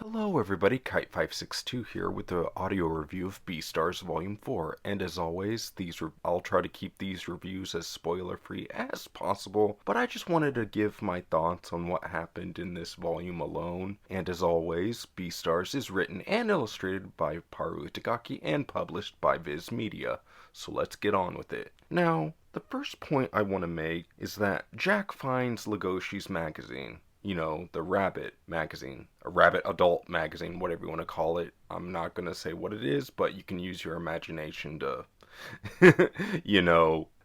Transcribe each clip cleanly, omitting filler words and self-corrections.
Hello everybody, Kite562 here with the audio review of Beastars Volume 4, and as always, I'll try to keep these reviews as spoiler-free as possible, but I just wanted to give my thoughts on what happened in this volume alone, and as always, Beastars is written and illustrated by Paru Itagaki and published by Viz Media, so let's get on with it. Now, the first point I want to make is that Jack finds Legoshi's magazine. You know, the Rabbit magazine, a Rabbit adult magazine, whatever you want to call it. I'm not going to say what it is, but you can use your imagination to,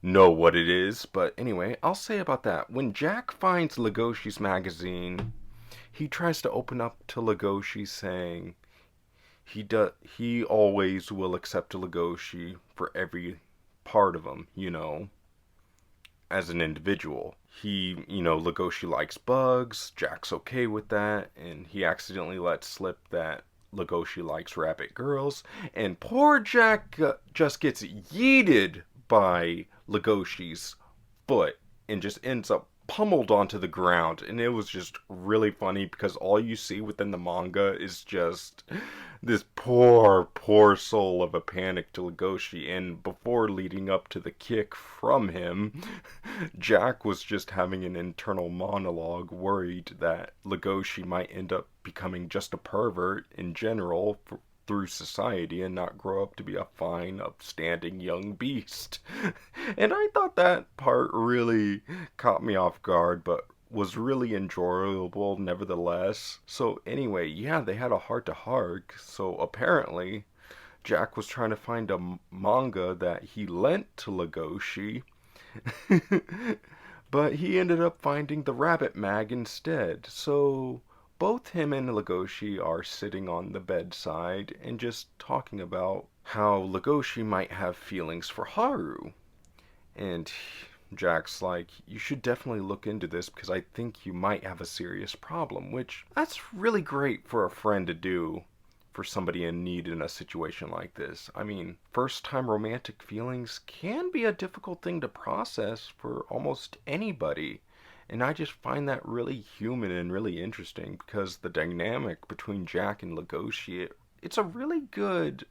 know what it is. But anyway, I'll say about that. When Jack finds Legoshi's magazine, he tries to open up to Legoshi saying he always will accept Legoshi for every part of him, as an individual. Legoshi likes bugs, Jack's okay with that, and he accidentally lets slip that Legoshi likes rabbit girls, and poor Jack just gets yeeted by Legoshi's foot and just ends up pummeled onto the ground. And it was just really funny because all you see within the manga is just this poor soul of a panic to Legoshi. And before leading up to the kick from him, Jack was just having an internal monologue, worried that Legoshi might end up becoming just a pervert in general through society and not grow up to be a fine, upstanding young beast. And I thought that part really caught me off guard, but was really enjoyable nevertheless. So anyway, yeah, they had a heart-to-heart. So apparently, Jack was trying to find a manga that he lent to Legoshi, but he ended up finding the Rabbit mag instead. So both him and Legoshi are sitting on the bedside and just talking about how Legoshi might have feelings for Haru. And Jack's like, you should definitely look into this because I think you might have a serious problem, which that's really great for a friend to do for somebody in need in a situation like this. I mean, first-time romantic feelings can be a difficult thing to process for almost anybody. And I just find that really human and really interesting because the dynamic between Jack and Legoshi, it's a really good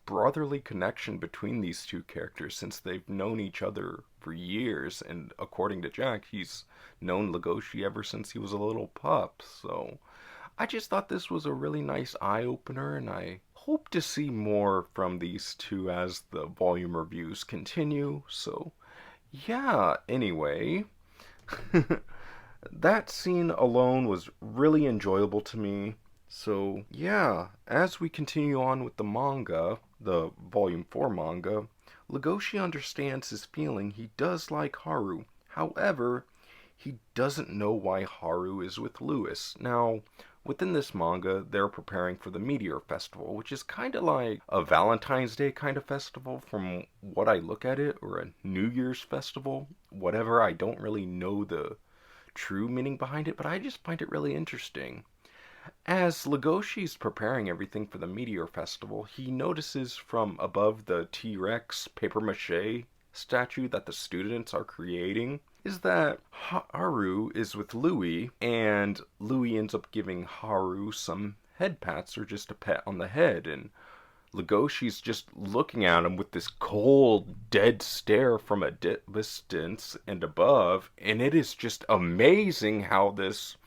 brotherly connection between these two characters since they've known each other for years. And according to Jack, he's known Legoshi ever since he was a little pup. So I just thought this was a really nice eye-opener, and I hope to see more from these two as the volume reviews continue. So yeah, anyway. That scene alone was really enjoyable to me. So, yeah, as we continue on with the manga, the Volume 4 manga, Legoshi understands his feeling. He does like Haru. However, he doesn't know why Haru is with Louis. Now, within this manga, they're preparing for the Meteor Festival, which is kind of like a Valentine's Day kind of festival from what I look at it, or a New Year's festival, whatever. I don't really know the true meaning behind it, but I just find it really interesting. As Legoshi's preparing everything for the Meteor Festival, he notices from above the T-Rex papier-mâché statue that the students are creating is that Haru is with Louis, and Louis ends up giving Haru some head pats or just a pet on the head, and Legoshi's just looking at him with this cold, dead stare from a distance and above, and it is just amazing how this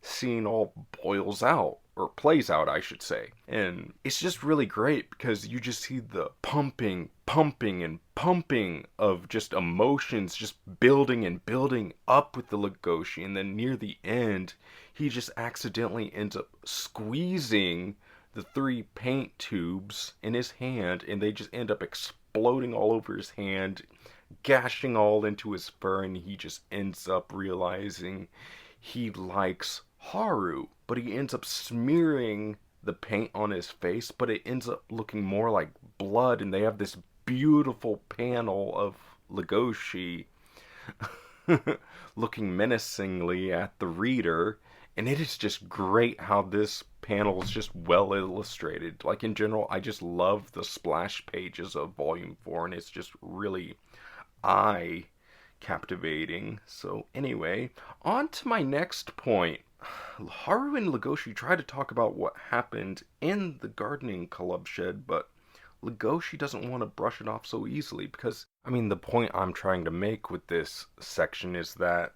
scene all boils out, or plays out, I should say. And it's just really great because you just see the pumping, and pumping of just emotions just building and building up with the Legoshi, and then near the end, he just accidentally ends up squeezing the 3 paint tubes in his hand, and they just end up exploding all over his hand, gashing all into his fur, and he just ends up realizing he likes Haru, but he ends up smearing the paint on his face, but it ends up looking more like blood, and they have this beautiful panel of Legoshi looking menacingly at the reader, and it is just great how this panel is just well illustrated. Like, in general, I just love the splash pages of Volume 4, and it's just really eye captivating. So anyway, on to my next point. Haru and Legoshi try to talk about what happened in the gardening club shed, but Legoshi doesn't want to brush it off so easily because, I mean, the point I'm trying to make with this section is that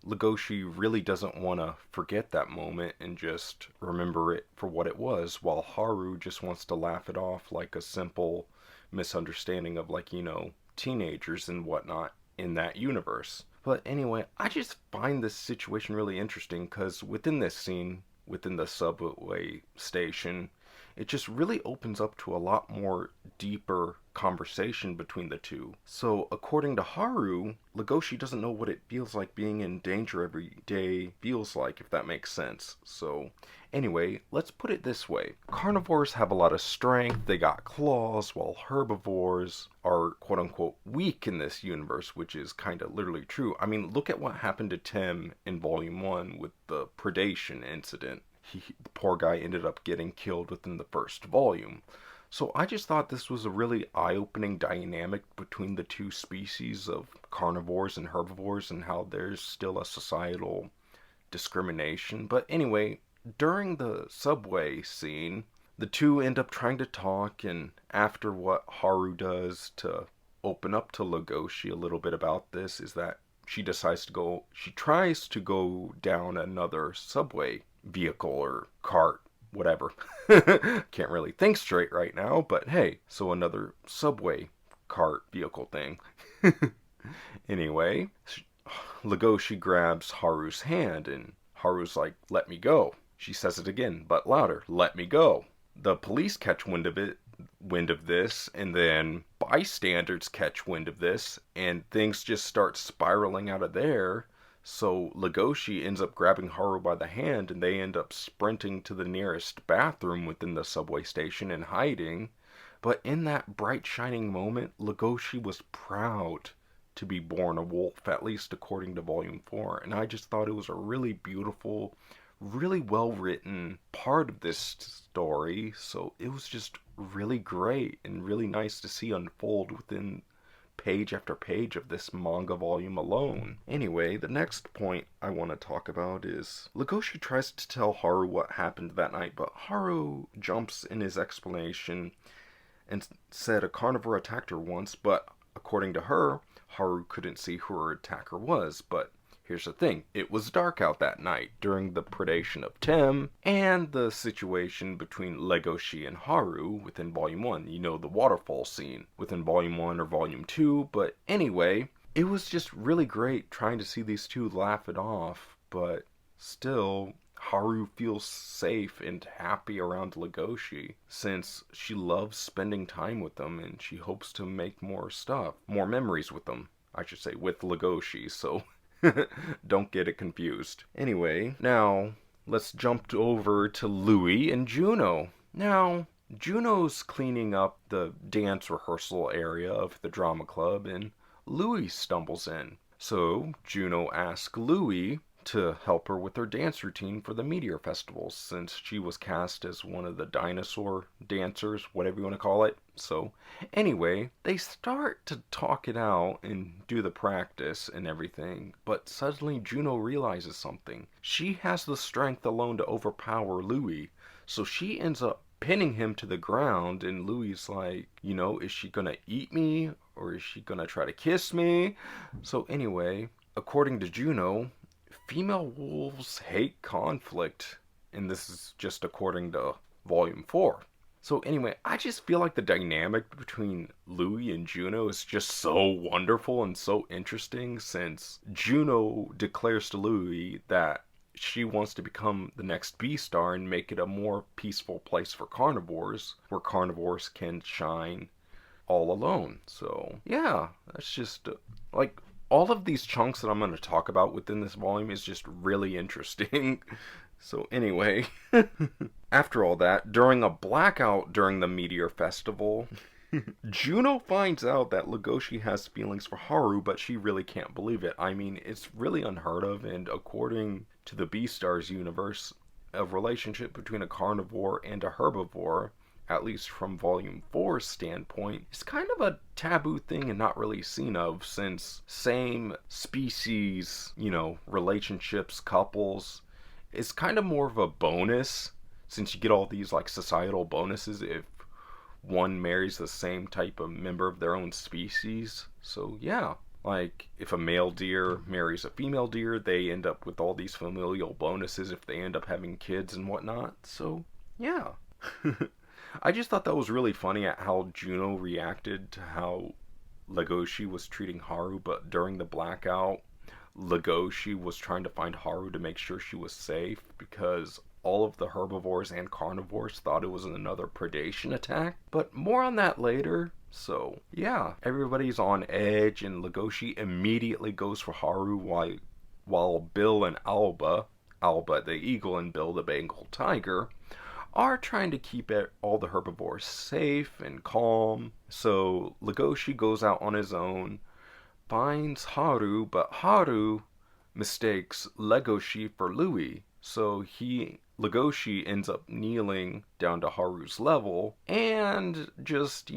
Legoshi really doesn't want to forget that moment and just remember it for what it was, while Haru just wants to laugh it off like a simple misunderstanding of, like, teenagers and whatnot in that universe. But anyway, I just find this situation really interesting because within this scene, within the subway station, it just really opens up to a lot more deeper conversation between the two. So, according to Haru, Legoshi doesn't know what it feels like being in danger every day feels like, if that makes sense. So, anyway, let's put it this way. Carnivores have a lot of strength, they got claws, while herbivores are quote unquote weak in this universe, which is kind of literally true. I mean, look at what happened to Tim in Volume 1 with the predation incident. The poor guy ended up getting killed within the first volume. So I just thought this was a really eye-opening dynamic between the two species of carnivores and herbivores and how there's still a societal discrimination. But anyway, during the subway scene, the two end up trying to talk, and after what Haru does to open up to Legoshi a little bit about this is that she tries to go down another subway vehicle or cart, whatever. Can't really think straight right now, but hey, so another subway cart vehicle thing. Anyway, Legoshi grabs Haru's hand and Haru's like, "Let me go." She says it again, but louder, "Let me go." The police catch wind of this, and then bystanders catch wind of this, and things just start spiraling out of there. So Legoshi ends up grabbing Haru by the hand, and they end up sprinting to the nearest bathroom within the subway station and hiding. But in that bright shining moment, Legoshi was proud to be born a wolf, at least according to Volume 4. And I just thought it was a really beautiful, really well written part of this story. So it was just really great and really nice to see unfold within page after page of this manga volume alone. Anyway, the next point I want to talk about is Legoshi tries to tell Haru what happened that night, but Haru jumps in his explanation and said a carnivore attacked her once, but according to her, Haru couldn't see who her attacker was. But here's the thing, it was dark out that night during the predation of Tim and the situation between Legoshi and Haru within Volume 1. You know, the waterfall scene within Volume 1 or Volume 2. But anyway, it was just really great trying to see these two laugh it off, but still, Haru feels safe and happy around Legoshi since she loves spending time with them and she hopes to make more memories with them, I should say, with Legoshi, so don't get it confused. Anyway, now let's jump over to Louis and Juno. Now, Juno's cleaning up the dance rehearsal area of the drama club and Louis stumbles in. So Juno asks Louis to help her with her dance routine for the Meteor Festival since she was cast as one of the dinosaur dancers, whatever you want to call it. So anyway, they start to talk it out and do the practice and everything, but suddenly Juno realizes something. She has the strength alone to overpower Louis, so she ends up pinning him to the ground, and Louis like, is she gonna eat me or is she gonna try to kiss me? So anyway, according to Juno, female wolves hate conflict, and this is just according to Volume 4. So anyway, I just feel like the dynamic between Louis and Juno is just so wonderful and so interesting since Juno declares to Louis that she wants to become the next Beastar and make it a more peaceful place for carnivores, where carnivores can shine all alone. So yeah, that's just like all of these chunks that I'm going to talk about within this volume is just really interesting. So anyway, after all that, during a blackout during the Meteor Festival, Juno finds out that Legoshi has feelings for Haru, but she really can't believe it. I mean, it's really unheard of, and according to the Beastars universe, a relationship between a carnivore and a herbivore, at least from Volume 4's standpoint, is kind of a taboo thing and not really seen of, since same species, relationships, couples, it's kind of more of a bonus, since you get all these like societal bonuses if one marries the same type of member of their own species. So yeah, like if a male deer marries a female deer, they end up with all these familial bonuses if they end up having kids and whatnot. So yeah. I just thought that was really funny at how Juno reacted to how Legoshi was treating Haru, but during the blackout, Legoshi was trying to find Haru to make sure she was safe because all of the herbivores and carnivores thought it was another predation attack. But more on that later. So yeah, everybody's on edge and Legoshi immediately goes for Haru while Bill and Alba the eagle and Bill the Bengal tiger, are trying to keep all the herbivores safe and calm. So Legoshi goes out on his own, finds Haru, but Haru mistakes Legoshi for Louis. So Legoshi ends up kneeling down to Haru's level and just,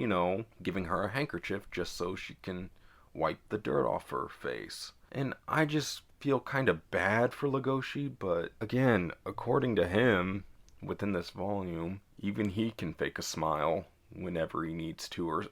giving her a handkerchief just so she can wipe the dirt off her face. And I just feel kind of bad for Legoshi, but again, according to him, within this volume, even he can fake a smile whenever he needs to, or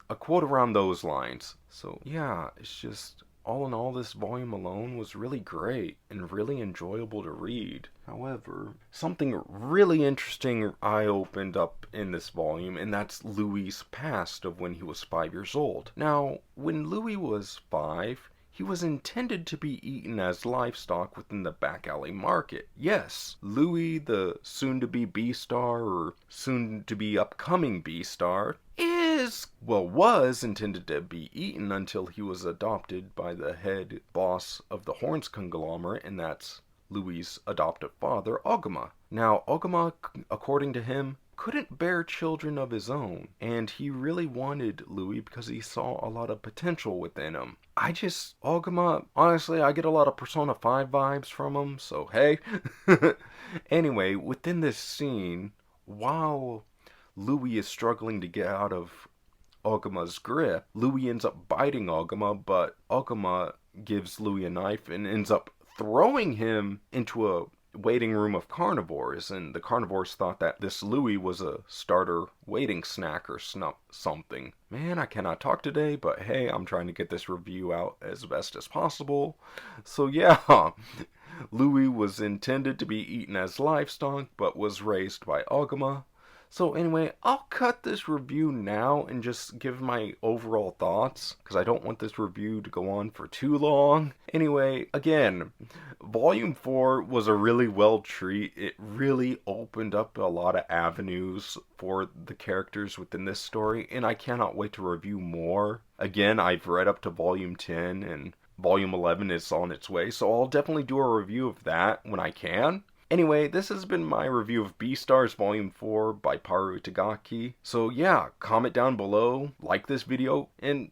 a quote around those lines. So yeah, it's just, all in all, this volume alone was really great and really enjoyable to read. However, something really interesting I opened up in this volume, and that's Louis' past of when he was 5 years old. Now, when Louis was 5, he was intended to be eaten as livestock within the back alley market. Yes, Louis, the soon-to-be Beastar, or soon-to-be upcoming Beastar, was intended to be eaten until he was adopted by the head boss of the Horns conglomerate, and that's Louis' adoptive father, Ogama. Now, Ogama, according to him, couldn't bear children of his own, and he really wanted Louis because he saw a lot of potential within him. Ogama, honestly, I get a lot of Persona 5 vibes from him, so hey. Anyway, within this scene, while Louis is struggling to get out of Ogama's grip, Louis ends up biting Ogama, but Ogama gives Louis a knife and ends up throwing him into a waiting room of carnivores, and the carnivores thought that this Louis was a starter waiting snack or something. Man, I cannot talk today, but hey, I'm trying to get this review out as best as possible. So yeah, Louis was intended to be eaten as livestock, but was raised by Ogama. So anyway, I'll cut this review now and just give my overall thoughts, because I don't want this review to go on for too long. Anyway, again, Volume 4 was a really well treat. It really opened up a lot of avenues for the characters within this story, and I cannot wait to review more. Again, I've read up to Volume 10, and Volume 11 is on its way, so I'll definitely do a review of that when I can. Anyway, this has been my review of Beastars Volume 4 by Paru Itagaki. So yeah, comment down below, like this video, and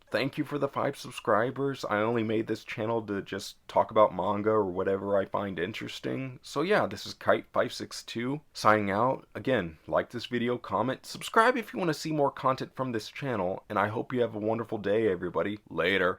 thank you for the 5 subscribers. I only made this channel to just talk about manga or whatever I find interesting. So yeah, this is Kite562 signing out. Again, like this video, comment, subscribe if you want to see more content from this channel, and I hope you have a wonderful day, everybody. Later.